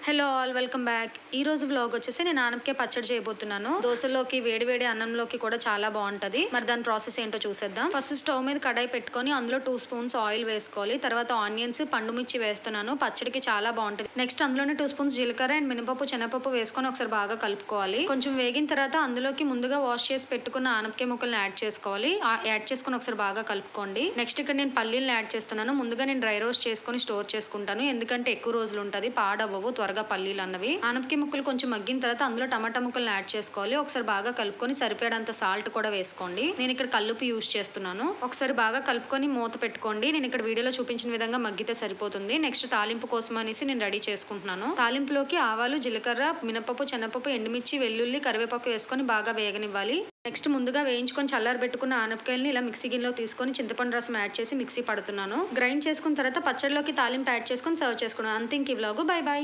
Hello all welcome back. ఈ రోజు vlog వచ్చేసి నేను ఆనపకాయ పచ్చడి చేయబోతున్నాను. దోశలోకి వేడి వేడి అన్నంలోకి కూడా చాలా బాగుంటది. మరి దాని ప్రాసెస్ ఏంటో చూసేద్దాం. ఫస్ట్ స్టవ్ మీద కడాయి పెట్టుకొని అందులో 2 స్పూన్స్ ఆయిల్ వేసుకోవాలి. తర్వాత ఆనియన్స్, పండుమిర్చి వేస్తున్నాను. పచ్చడికి చాలా బాగుంటది. నెక్స్ట్ అందులోనే 2 స్పూన్స్ జీలకర్ర అండ్ మినపప్పు, శనగపప్పు వేసుకొని ఒకసారి బాగా కలుపుకోవాలి. కొంచెం వేగిన తర్వాత అందులోకి ముందుగా వాష్ చేసి పెట్టుకున్న ఆనపకాయ ముక్కల్ని యాడ్ చేసుకోవాలి. యాడ్ చేసుకొని ఒకసారి బాగా కలుపుకోండి. నెక్స్ట్ ఇక్కడ నేను పల్లీలను యాడ్ చేస్తున్నాను. ముందుగా నేను డ్రై రోస్ట్ చేసుకొని స్టోర్ చేసుకుంటాను. ఎందుకంటే ఎక్కువ రోజులు ఉంటది, పాడవ్వవు త్వరగా పల్లీలు అన్నవి. ఆనపకాయ ముక్కలు కొంచెం మగ్గిన తర్వాత అందులో టమాటా ముక్కలను యాడ్ చేసుకోవాలి. ఒకసారి బాగా కలుపుకొని సరిపడంత సాల్ట్ కూడా వేసుకోండి. నేను ఇక్కడ కల్లుపు యూజ్ చేస్తున్నాను. ఒకసారి బాగా కలుపుకొని మూత పెట్టుకోండి. నేను ఇక్కడ వీడియోలో చూపించిన విధంగా మగ్గితే సరిపోతుంది. నెక్స్ట్ తాలింపు కోసం అనేసి నేను రెడీ చేసుకుంటున్నాను. తాలింపులోకి ఆవాలు, జీలకర్ర, మినపప్పు, శనగపప్పు, ఎండుమిర్చి, వెల్లుల్లి, కరివేపాకు వేసుకొని బాగా వేగనివ్వాలి. నెక్స్ట్ ముందుగా వేయించుకొని చల్లారబెట్టుకున్న ఆనపకాయల్ని ఇలా మిక్సీ గిన్నెలో తీసుకొని చింతపండు రసం యాడ్ చేసి మిక్సీ పడుతున్నాను. గ్రైండ్ చేసుకున్న తర్వాత పచ్చడిలోకి తాలింపు యాడ్ చేసుకొని సర్వ్ చేసుకున్నాను. అంతే. ఇంక ఈ వ్లాగు. By by.